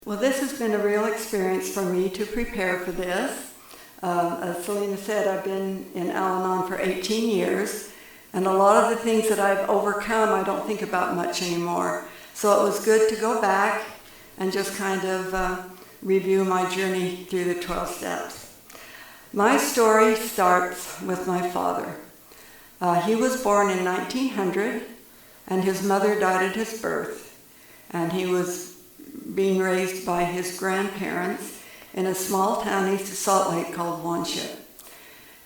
Well, this has been a real experience for me to prepare for this. As Selena said, I've been in Al-Anon for 18 years, and a lot of the things that I've overcome I don't think about much anymore. So it was good to go back and just kind of review my journey through the 12 steps. My story starts with my father. He was born in 1900, and his mother died at his birth, and he was being raised by his grandparents in a small town east of Salt Lake called Wanship.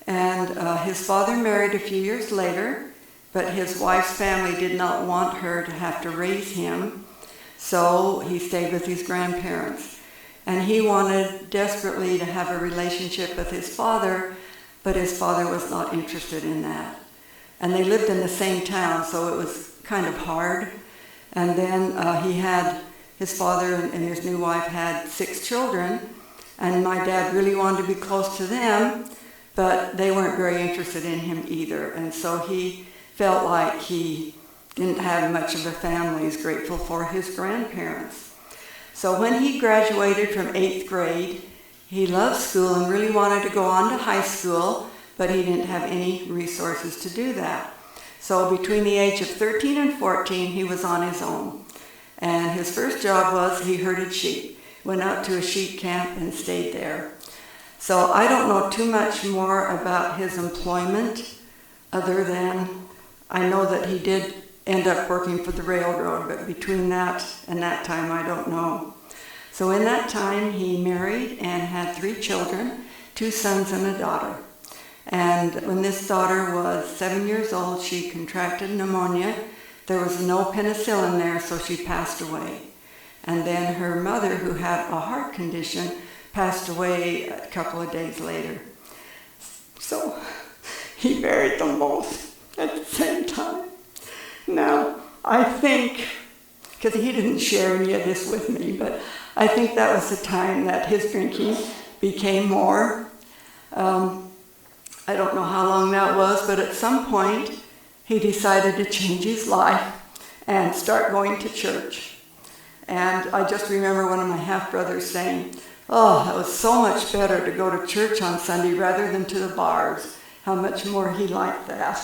And his father married a few years later, but his wife's family did not want her to have to raise him, so he stayed with his grandparents. And he wanted desperately to have a relationship with his father, but his father was not interested in that. And they lived in the same town, so it was kind of hard. And then his father and his new wife had 6 children, and my dad really wanted to be close to them, but they weren't very interested in him either. And so he felt like he didn't have much of a family. He's grateful for his grandparents. So when he graduated from 8th grade, he loved school and really wanted to go on to high school, but he didn't have any resources to do that. So between the age of 13 and 14, he was on his own. And his first job was he herded sheep, went out to a sheep camp and stayed there. So I don't know too much more about his employment other than I know that he did end up working for the railroad, but between that and that time, I don't know. So in that time, he married and had 3 children, 2 sons and a daughter. And when this daughter was 7 years old, she contracted pneumonia. There was no penicillin there, so she passed away. And then her mother, who had a heart condition, passed away a couple of days later. So he buried them both at the same time. Now, I think, because he didn't share any of this with me, but I think that was the time that his drinking became more. I don't know how long that was, but at some point, he decided to change his life and start going to church. And I just remember one of my half-brothers saying, "Oh, that was so much better to go to church on Sunday rather than to the bars." How much more he liked that.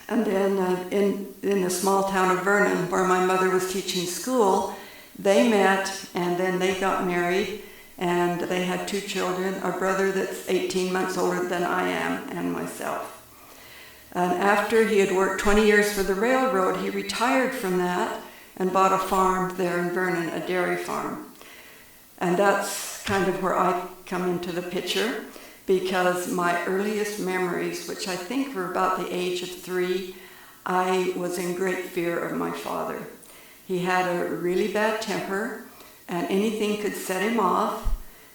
And then in the small town of Vernon, where my mother was teaching school, they met and then they got married, and they had 2 children, a brother that's 18 months older than I am, and myself. And after he had worked 20 years for the railroad, he retired from that and bought a farm there in Vernon, a dairy farm. And that's kind of where I come into the picture, because my earliest memories, which I think were about the age of 3, I was in great fear of my father. He had a really bad temper, and anything could set him off,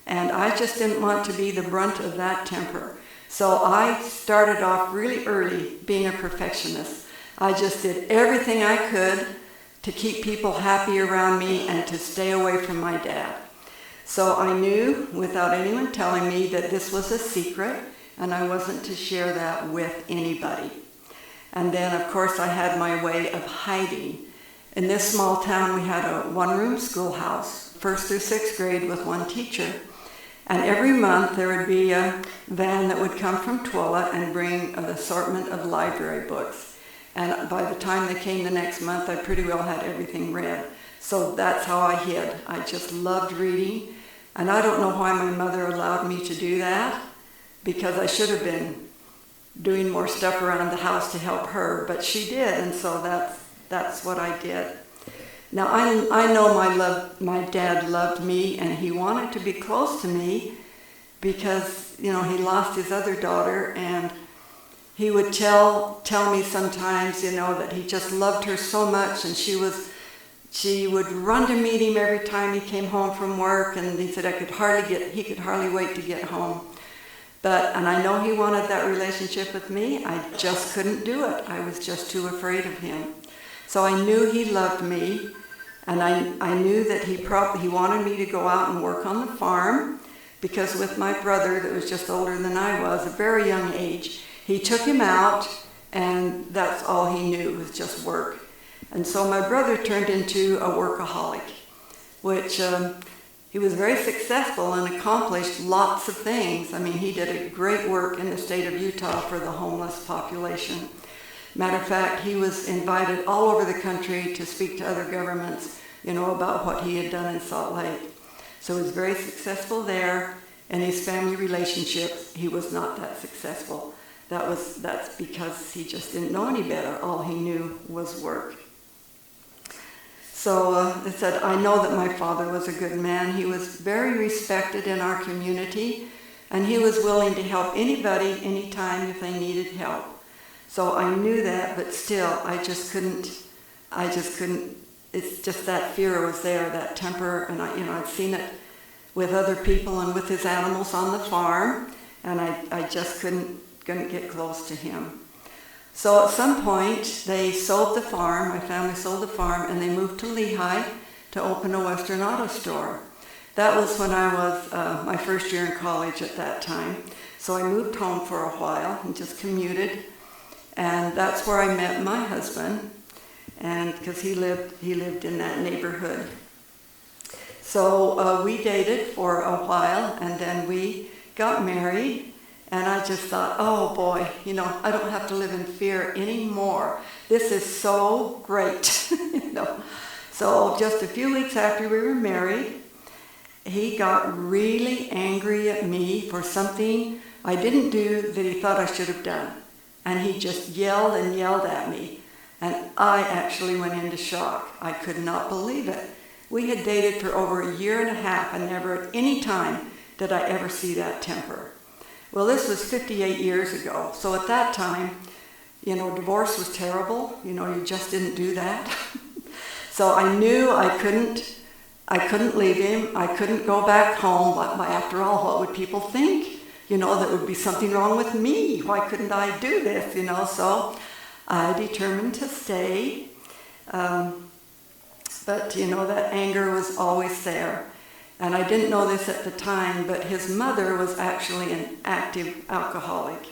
and I just didn't want to be the brunt of that temper. So I started off really early being a perfectionist. I just did everything I could to keep people happy around me and to stay away from my dad. So I knew, without anyone telling me, that this was a secret, and I wasn't to share that with anybody. And then, of course, I had my way of hiding. In this small town, we had a 1-room schoolhouse, 1st through 6th grade, with 1 teacher. And every month there would be a van that would come from Twilla and bring an assortment of library books. And by the time they came the next month, I pretty well had everything read. So that's how I hid. I just loved reading. And I don't know why my mother allowed me to do that, because I should have been doing more stuff around the house to help her, but she did, and so that's what I did. Now, I know my dad loved me, and he wanted to be close to me because, he lost his other daughter, and he would tell me sometimes, that he just loved her so much, and she would run to meet him every time he came home from work, and he said he could hardly wait to get home. And I know he wanted that relationship with me. I just couldn't do it. I was just too afraid of him. So I knew he loved me, and I knew that he wanted me to go out and work on the farm, because with my brother that was just older than I was, a very young age, he took him out, and that's all he knew was just work. And so my brother turned into a workaholic. which he was very successful and accomplished lots of things. I mean, he did a great work in the state of Utah for the homeless population. Matter of fact, he was invited all over the country to speak to other governments, about what he had done in Salt Lake. So he was very successful there. In his family relationships, he was not that successful. That's because he just didn't know any better. All he knew was work. So it said, I know that my father was a good man. He was very respected in our community, and he was willing to help anybody, anytime if they needed help. So I knew that, but still, I just couldn't, it's just that fear was there, that temper, and I'd seen it with other people and with his animals on the farm, and I just couldn't get close to him. So at some point, they sold the farm, my family sold the farm, and they moved to Lehi to open a Western auto store. That was when I was my first year in college at that time. So I moved home for a while and just commuted, and that's where I met my husband, and because he lived in that neighborhood. So we dated for a while, and then we got married. And I just thought, oh boy, I don't have to live in fear anymore. This is so great, So just a few weeks after we were married, he got really angry at me for something I didn't do that he thought I should have done. And he just yelled and yelled at me. And I actually went into shock. I could not believe it. We had dated for over a year and a half, and never at any time did I ever see that temper. Well, this was 58 years ago. So at that time, divorce was terrible. You just didn't do that. So I knew I couldn't leave him. I couldn't go back home. But after all, what would people think? There would be something wrong with me. Why couldn't I do this? So I determined to stay. But, that anger was always there. And I didn't know this at the time, but his mother was actually an active alcoholic.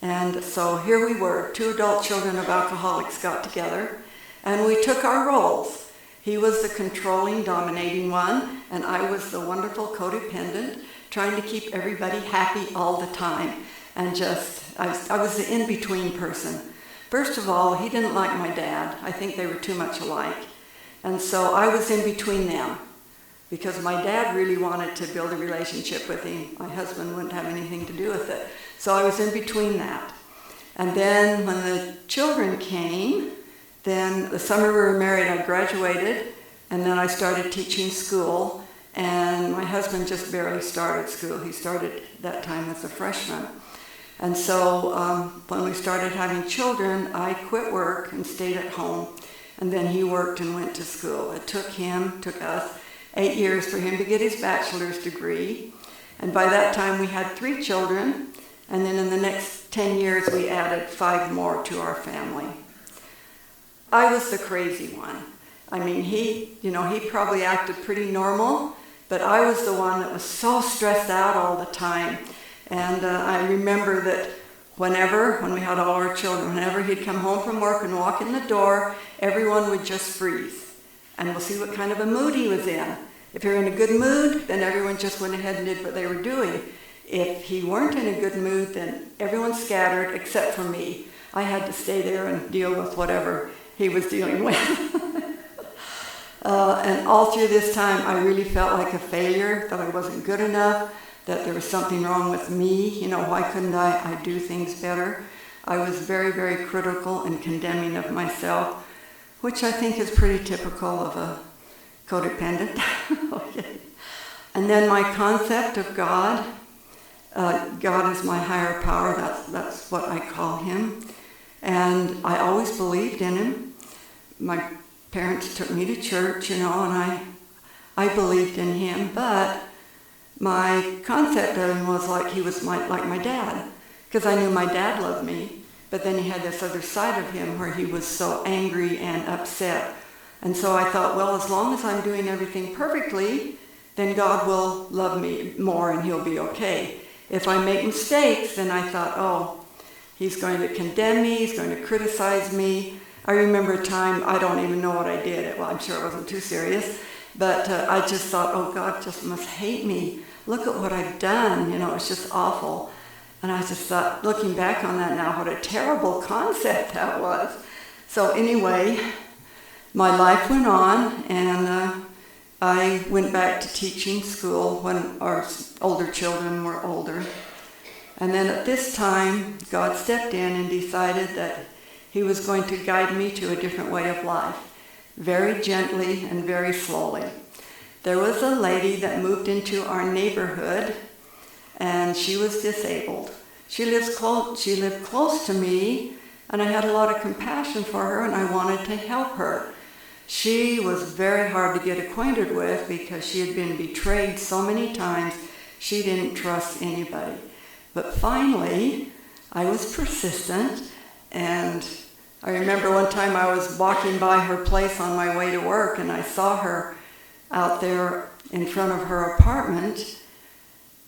And so here we were, two adult children of alcoholics got together, and we took our roles. He was the controlling, dominating one, and I was the wonderful codependent, trying to keep everybody happy all the time. And I was the in-between person. First of all, he didn't like my dad. I think they were too much alike. And so I was in between them, because my dad really wanted to build a relationship with him. My husband wouldn't have anything to do with it. So I was in between that. And then when the children came, then the summer we were married, I graduated, and then I started teaching school, and my husband just barely started school. He started that time as a freshman. And so when we started having children, I quit work and stayed at home, and then he worked and went to school. It took us 8 years for him to get his bachelor's degree. And by that time we had 3 children, and then in the next 10 years we added 5 more to our family. I was the crazy one. I mean, he probably acted pretty normal, but I was the one that was so stressed out all the time. And I remember that when we had all our children, whenever he'd come home from work and walk in the door, everyone would just freeze. And we'll see what kind of a mood he was in. If you're in a good mood, then everyone just went ahead and did what they were doing. If he weren't in a good mood, then everyone scattered except for me. I had to stay there and deal with whatever he was dealing with. And all through this time, I really felt like a failure, that I wasn't good enough, that there was something wrong with me. Why couldn't I do things better? I was very, very critical and condemning of myself, which I think is pretty typical of a codependent. Okay. And then my concept of God, God is my higher power, that's what I call him. And I always believed in him. My parents took me to church, and I believed in him, but my concept of him was like he was like my dad, because I knew my dad loved me. But then he had this other side of him where he was so angry and upset. And so I thought, well, as long as I'm doing everything perfectly, then God will love me more and he'll be okay. If I make mistakes, then I thought, oh, he's going to condemn me, he's going to criticize me. I remember a time, I don't even know what I did. Well, I'm sure it wasn't too serious, But I just thought, oh, God just must hate me. Look at what I've done. It's just awful. And I just thought, looking back on that now, what a terrible concept that was. So anyway, my life went on, and I went back to teaching school when our older children were older. And then at this time, God stepped in and decided that he was going to guide me to a different way of life, very gently and very slowly. There was a lady that moved into our neighborhood, and she was disabled. She lived close to me, and I had a lot of compassion for her, and I wanted to help her. She was very hard to get acquainted with because she had been betrayed so many times, she didn't trust anybody. But finally, I was persistent, and I remember one time I was walking by her place on my way to work, and I saw her out there in front of her apartment,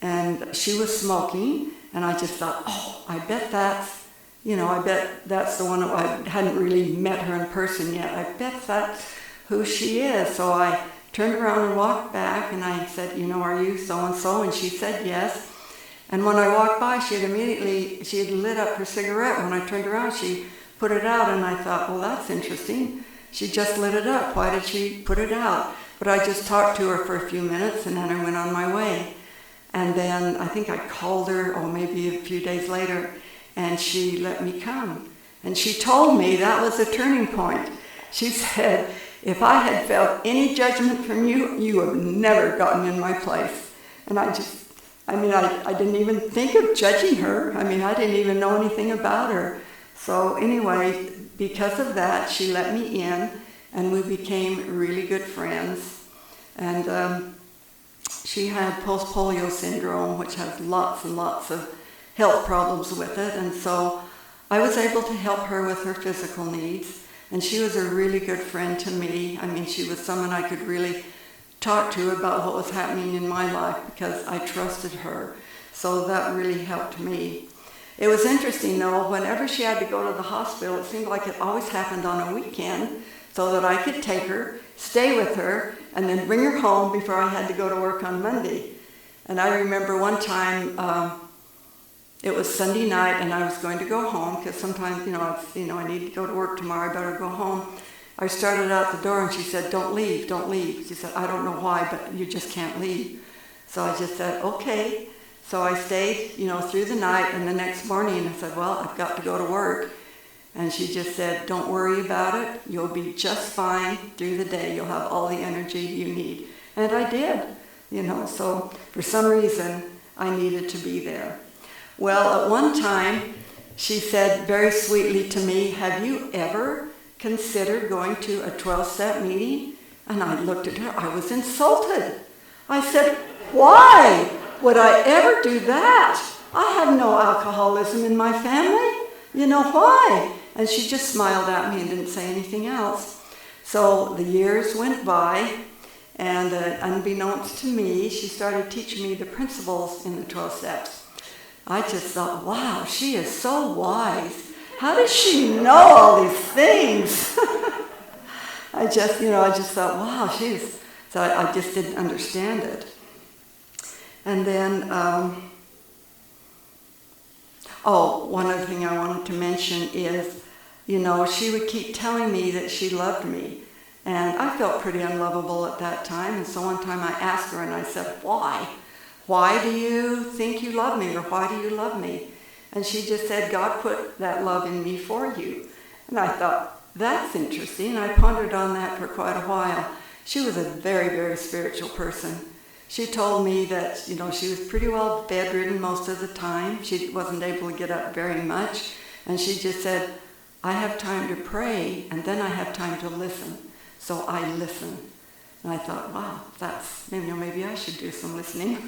and she was smoking, and I just thought, oh, I bet that's the one. I hadn't really met her in person yet. I bet that's who she is. So I turned around and walked back, and I said, are you so-and-so? And she said yes. And when I walked by, she had lit up her cigarette. When I turned around, she put it out, and I thought, well, that's interesting. She just lit it up. Why did she put it out? But I just talked to her for a few minutes, and then I went on my way. And then I think I called her, maybe a few days later, and she let me come. And she told me that was a turning point. She said, if I had felt any judgment from you, you would have never gotten in my place. And I didn't even think of judging her. I didn't even know anything about her. So anyway, because of that, she let me in, and we became really good friends. And she had post-polio syndrome, which has lots and lots of health problems with it. And so I was able to help her with her physical needs. And she was a really good friend to me. She was someone I could really talk to about what was happening in my life because I trusted her. So that really helped me. It was interesting, though, whenever she had to go to the hospital, it seemed like it always happened on a weekend so that I could take her, stay with her, and then bring her home before I had to go to work on Monday. And I remember one time, it was Sunday night, and I was going to go home because sometimes, I need to go to work tomorrow, I better go home. I started out the door, and she said, don't leave, don't leave. She said, I don't know why, but you just can't leave. So I just said, okay. So I stayed, through the night, and the next morning I said, well, I've got to go to work. And she just said, don't worry about it. You'll be just fine through the day. You'll have all the energy you need. And I did, so for some reason, I needed to be there. Well, at one time, she said very sweetly to me, have you ever considered going to a 12-step meeting? And I looked at her. I was insulted. I said, why would I ever do that? I have no alcoholism in my family. Why? And she just smiled at me and didn't say anything else. So the years went by, and unbeknownst to me, she started teaching me the principles in the 12 steps. I just thought, wow, she is so wise. How does she know all these things? I just thought, wow, so I just didn't understand it. And then, one other thing I wanted to mention is, she would keep telling me that she loved me. And I felt pretty unlovable at that time. And so one time I asked her and I said, why? Why do you think you love me? Or why do you love me? And she just said, God put that love in me for you. And I thought, that's interesting. I pondered on that for quite a while. She was a very, very spiritual person. She told me that, she was pretty well bedridden most of the time. She wasn't able to get up very much. And she just said, I have time to pray, and then I have time to listen. So I listen. And I thought, wow, maybe I should do some listening.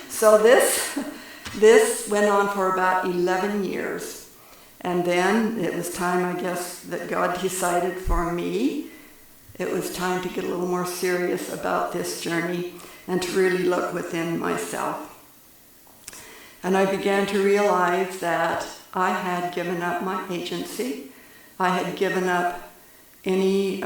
So this went on for about 11 years. And then it was time, I guess, that God decided for me. It was time to get a little more serious about this journey and to really look within myself. And I began to realize that I had given up my agency. I had given up any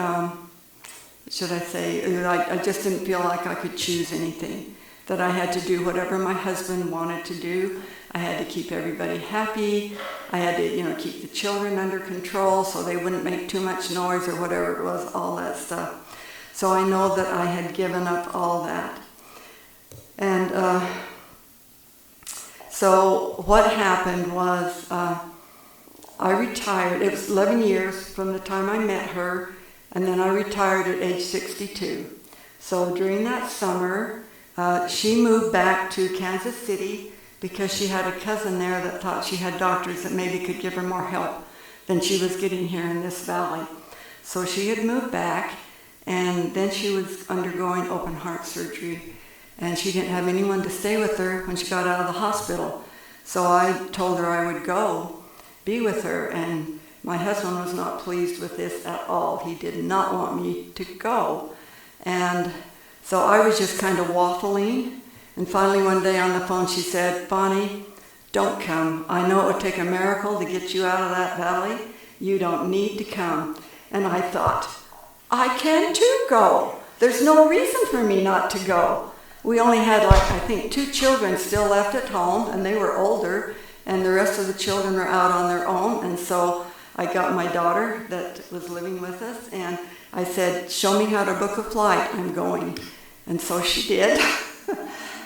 should I say, I just didn't feel like I could choose anything, that I had to do whatever my husband wanted to do. I had to keep everybody happy. I had to, keep the children under control so they wouldn't make too much noise or whatever it was, all that stuff. So I know that I had given up all that. And so what happened was I retired. It was 11 years from the time I met her, and then I retired at age 62. So during that summer, she moved back to Kansas City because she had a cousin there that thought she had doctors that maybe could give her more help than she was getting here in this valley. So she had moved back, and then she was undergoing open heart surgery, and she didn't have anyone to stay with her when she got out of the hospital. So I told her I would go be with her, and my husband was not pleased with this at all. He did not want me to go. And so I was just kind of waffling. And finally one day on the phone she said, "Bonnie, don't come. I know it would take a miracle to get you out of that valley. You don't need to come." And I thought, I can too go. There's no reason for me not to go. We only had I think 2 children still left at home, and they were older, and the rest of the children were out on their own. And so I got my daughter that was living with us, and I said, "Show me how to book a flight. I'm going." And so she did.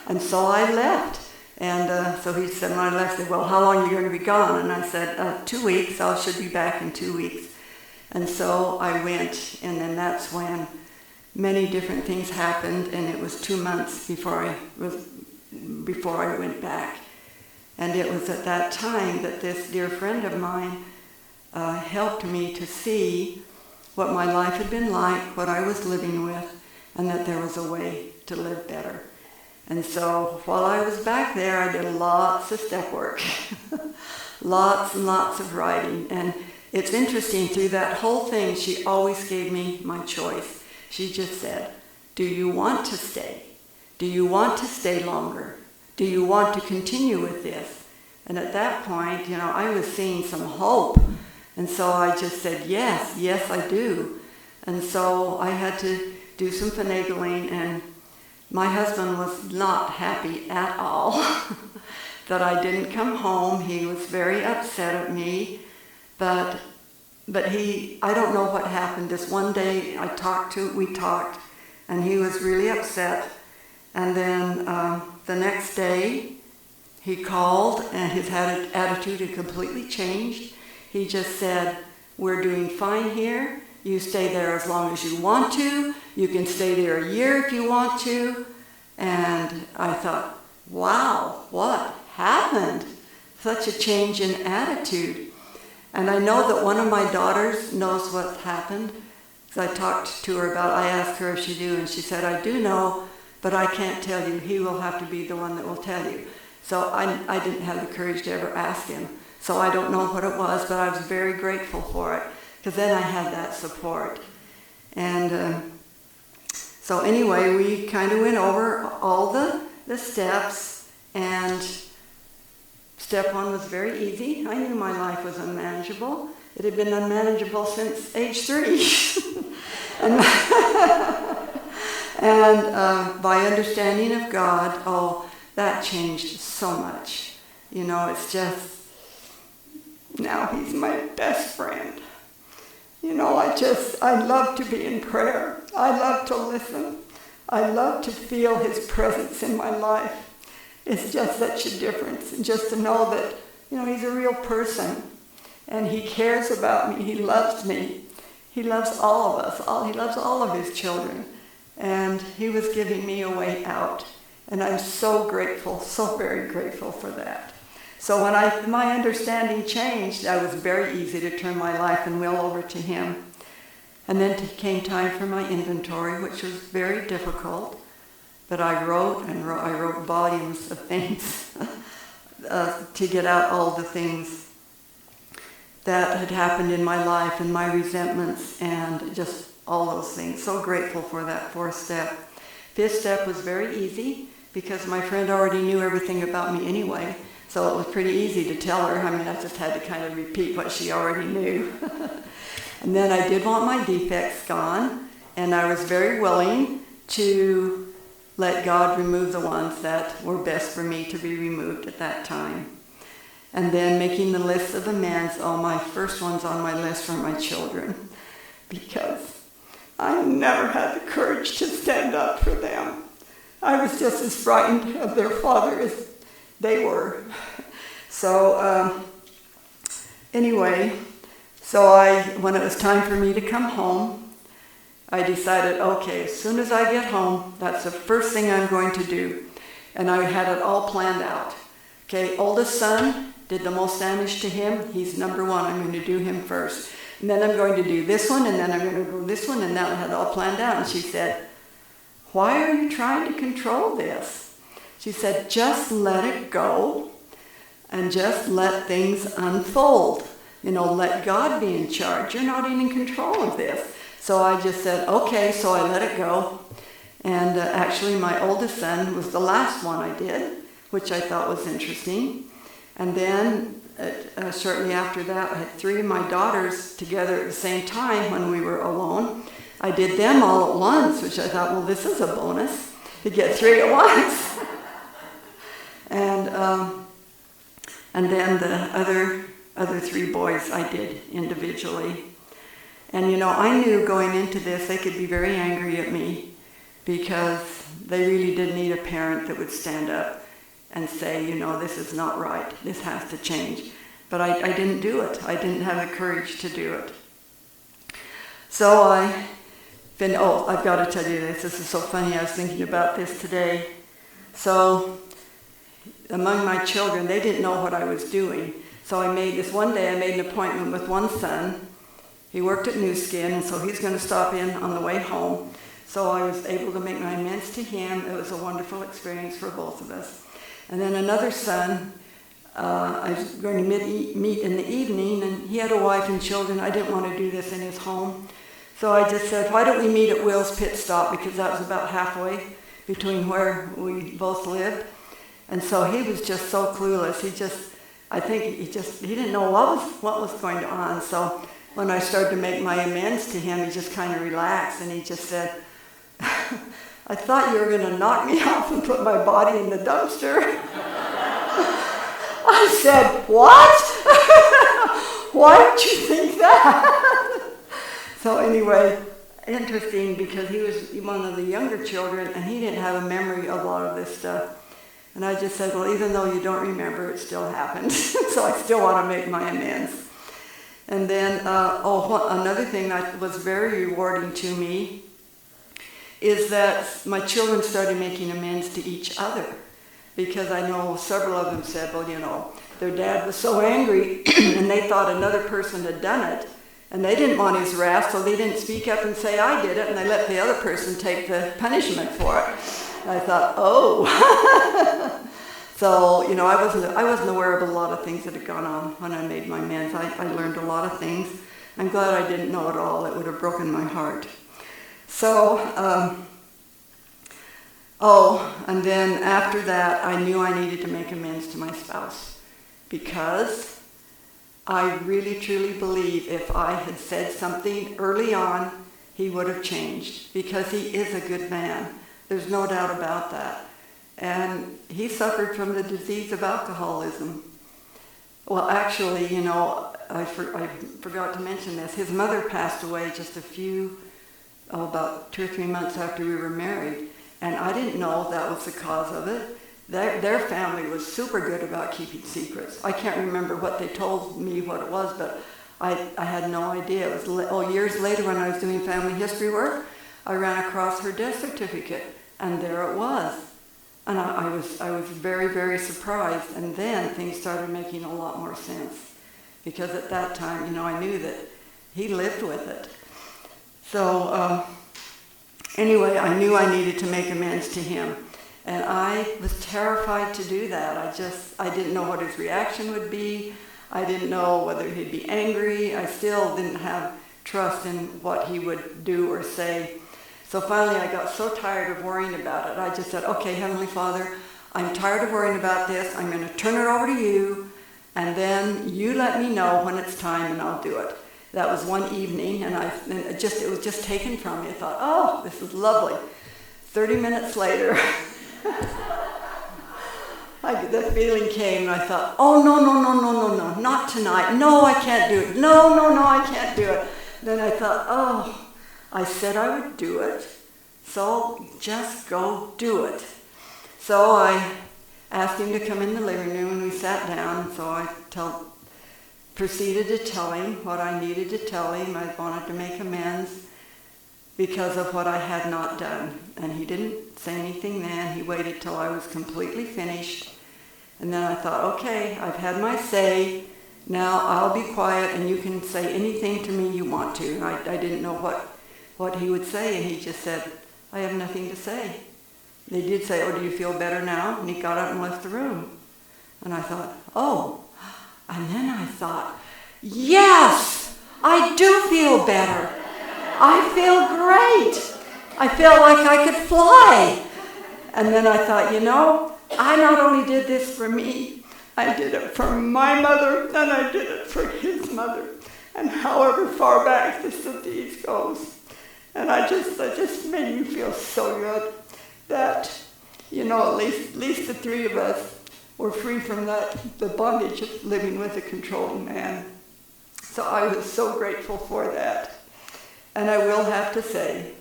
And so I left. And so he said, when I left, he said, "Well, how long are you going to be gone?" And I said, 2 weeks. I should be back in 2 weeks. And so I went, and then that's when many different things happened, and it was 2 months before I went back. And it was at that time that this dear friend of mine helped me to see what my life had been like, what I was living with, and that there was a way to live better. And so while I was back there, I did lots of step work, lots and lots of writing. And it's interesting, through that whole thing, she always gave me my choice. She just said, "Do you want to stay? Do you want to stay longer? Do you want to continue with this?" And at that point, I was seeing some hope. And so I just said, yes, I do. And so I had to do some finagling, and my husband was not happy at all that I didn't come home. He was very upset at me, but I don't know what happened. This one day we talked, and he was really upset. And then the next day, he called, and his attitude had completely changed. He just said, "We're doing fine here. You stay there as long as you want to. You can stay there a year if you want to." And I thought, wow, what happened? Such a change in attitude. And I know that one of my daughters knows what happened. I talked to her I asked her if she knew, and she said, "I do know, but I can't tell you. He will have to be the one that will tell you." So I didn't have the courage to ever ask him. So I don't know what it was, but I was very grateful for it, because then I had that support. And so anyway, we kind of went over all the steps, and step 1 was very easy. I knew my life was unmanageable. It had been unmanageable since age 3. and by understanding of God, that changed so much. It's just, now he's my best friend. I love to be in prayer. I love to listen. I love to feel his presence in my life. It's just such a difference. And just to know that, he's a real person, and he cares about me. He loves me. He loves all of us. He loves all of his children. And he was giving me a way out. And I'm so grateful, so very grateful for that. So when my understanding changed, it was very easy to turn my life and will over to him. And then came time for my inventory, which was very difficult. But I wrote volumes of things to get out all the things that had happened in my life, and my resentments, and just all those things. So grateful for that 4th step. 5th step was very easy, because my friend already knew everything about me anyway. So it was pretty easy to tell her. I just had to kind of repeat what she already knew. And then I did want my defects gone. And I was very willing to let God remove the ones that were best for me to be removed at that time. And then making the list of amends, my first ones on my list were my children, because I never had the courage to stand up for them. I was just as frightened of their father as they were. So anyway, when it was time for me to come home, I decided, okay, as soon as I get home, that's the first thing I'm going to do. And I had it all planned out. Okay, oldest son did the most damage to him. He's number one. I'm going to do him first. And then I'm going to do this one, and then I'm going to do this one, and that I had it all planned out. And she said, why are you trying to control this? She said, just let it go and just let things unfold. Let God be in charge. You're not in control of this. So I just said, okay, so I let it go. And actually my oldest son was the last one I did, which I thought was interesting. And then shortly after that, I had 3 of my daughters together at the same time when we were alone. I did them all at once, which I thought, well, this is a bonus to get 3 at once. And then the other 3 boys I did individually. And I knew going into this they could be very angry at me, because they really did need a parent that would stand up and say, this is not right, this has to change. But I didn't do it. I didn't have the courage to do it. So I've got to tell you this. This is so funny. I was thinking about this today. So among my children, they didn't know what I was doing. So I made an appointment with one son. He worked at New Skin, and so he's going to stop in on the way home. So I was able to make my amends to him. It was a wonderful experience for both of us. And then another son, I was going to meet in the evening, and he had a wife and children. I didn't want to do this in his home. So I just said, why don't we meet at Will's Pit Stop, because that was about halfway between where we both lived. And so he was just so clueless. He didn't know what was going on. So when I started to make my amends to him, he just kind of relaxed, and he just said, I thought you were going to knock me off and put my body in the dumpster. I said, what? Why would you think that? So anyway, interesting, because he was one of the younger children, and he didn't have a memory of a lot of this stuff. And I just said, well, even though you don't remember, it still happened. So I still want to make my amends. And then, another thing that was very rewarding to me is that my children started making amends to each other. Because I know several of them said, well, their dad was so angry and they thought another person had done it, and they didn't want his wrath, so they didn't speak up and say, I did it, and they let the other person take the punishment for it. And I thought, oh. So, I wasn't aware of a lot of things that had gone on when I made my amends. I learned a lot of things. I'm glad I didn't know it all. It would have broken my heart. So, and then after that, I knew I needed to make amends to my spouse, because I really, truly believe if I had said something early on, he would have changed, because he is a good man. There's no doubt about that. And he suffered from the disease of alcoholism. Well, actually, I forgot to mention this. His mother passed away just about 2 or 3 months after we were married. And I didn't know that was the cause of it. Their family was super good about keeping secrets. I can't remember what they told me what it was, but I had no idea. It was years later when I was doing family history work, I ran across her death certificate, and there it was. And I was very, very surprised. And then things started making a lot more sense, because at that time, I knew that he lived with it. So anyway, I knew I needed to make amends to him. And I was terrified to do that. I didn't know what his reaction would be. I didn't know whether he'd be angry. I still didn't have trust in what he would do or say. So finally I got so tired of worrying about it. I just said, okay, Heavenly Father, I'm tired of worrying about this. I'm going to turn it over to you, and then you let me know when it's time, and I'll do it. That was one evening, and it was just taken from me. I thought, oh, this is lovely. 30 minutes later, the feeling came, and I thought, oh, no, not tonight. No, I can't do it. No, I can't do it. Then I thought, oh, I said I would do it, so just go do it. So I asked him to come in the living room, and we sat down. So I proceeded to tell him what I needed to tell him. I wanted to make amends because of what I had not done. And he didn't say anything then. He waited till I was completely finished. And then I thought, okay, I've had my say. Now I'll be quiet, and you can say anything to me you want to. And I didn't know what he would say, and he just said, I have nothing to say. They did say, oh, do you feel better now? And he got up and left the room. And I thought, oh. And then I thought, yes, I do feel better. I feel great. I feel like I could fly. And then I thought, I not only did this for me, I did it for my mother, and I did it for his mother. And however far back this disease goes. And it just made me feel so good that, at least the three of us were free from the bondage of living with a controlling man. So I was so grateful for that. And I will have to say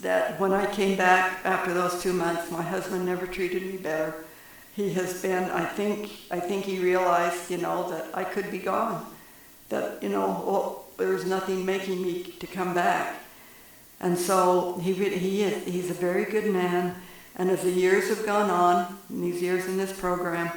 that when I came back after those 2 months, my husband never treated me better. He has been, I think he realized, that I could be gone. That, there was nothing making me to come back. And so he's a very good man. And as the years have gone on, in these years in this program,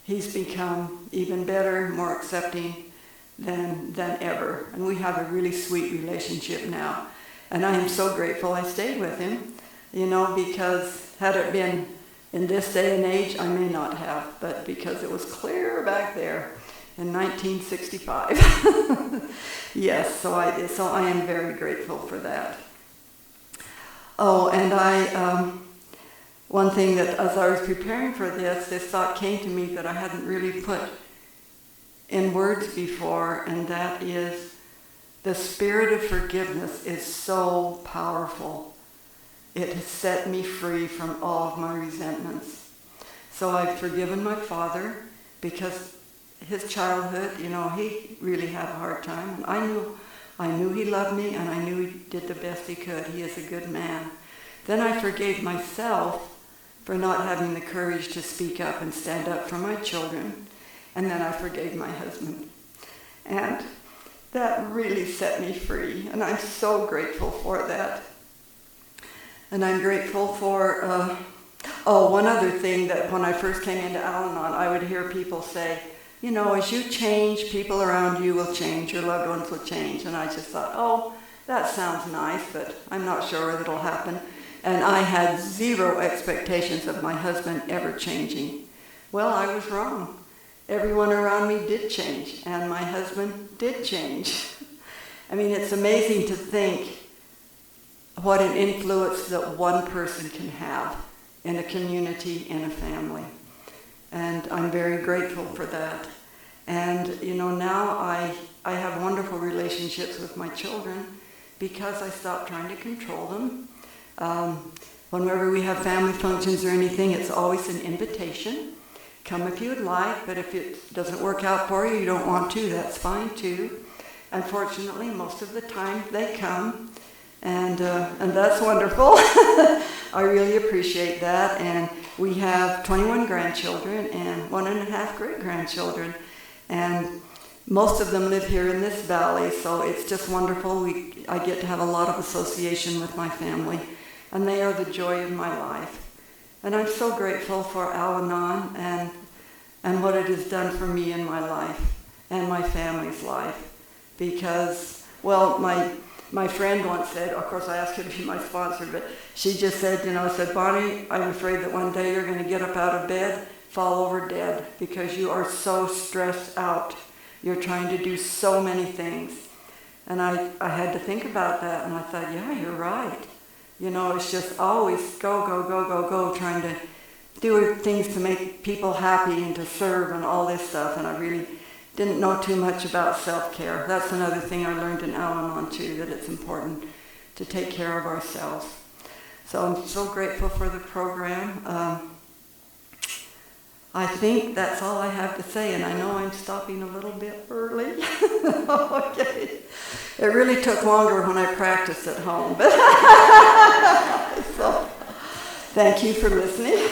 he's become even better, more accepting than ever. And we have a really sweet relationship now. And I am so grateful I stayed with him, because had it been in this day and age, I may not have, but because it was clear back there in 1965. Yes, so I am very grateful for that. Oh, and one thing that as I was preparing for this thought came to me that I hadn't really put in words before, and that is the spirit of forgiveness is so powerful. It has set me free from all of my resentments. So I've forgiven my father because his childhood, he really had a hard time. I knew he loved me, and I knew he did the best he could. He is a good man. Then I forgave myself for not having the courage to speak up and stand up for my children. And then I forgave my husband. And that really set me free, and I'm so grateful for that. And I'm grateful for, one other thing, that when I first came into Al-Anon, I would hear people say, as you change, people around you will change, your loved ones will change. And I just thought, oh, that sounds nice, but I'm not sure it'll happen. And I had zero expectations of my husband ever changing. Well, I was wrong. Everyone around me did change, and my husband did change. I mean, it's amazing to think what an influence that one person can have in a community, in a family. And I'm very grateful for that. And, now I have wonderful relationships with my children because I stopped trying to control them. Whenever we have family functions or anything, it's always an invitation. Come if you would like, but if it doesn't work out for you, you don't want to, that's fine too. Unfortunately, most of the time they come, and that's wonderful. I really appreciate that. And we have 21 grandchildren and 1.5 great-grandchildren, and most of them live here in this valley, so it's just wonderful. I get to have a lot of association with my family, and they are the joy of my life. And I'm so grateful for Al-Anon and what it has done for me in my life and my family's life. Because, well, my friend once said, of course I asked her to be my sponsor, but she just said, said, Bonnie, I'm afraid that one day you're going to get up out of bed, fall over dead, because you are so stressed out. You're trying to do so many things. And I had to think about that, and I thought, yeah, you're right. It's just always go, trying to do things to make people happy and to serve and all this stuff. And I really didn't know too much about self-care. That's another thing I learned in Al-Anon too, that it's important to take care of ourselves. So I'm so grateful for the program. I think that's all I have to say, and I know I'm stopping a little bit early. Okay. It really took longer when I practiced at home. So, thank you for listening.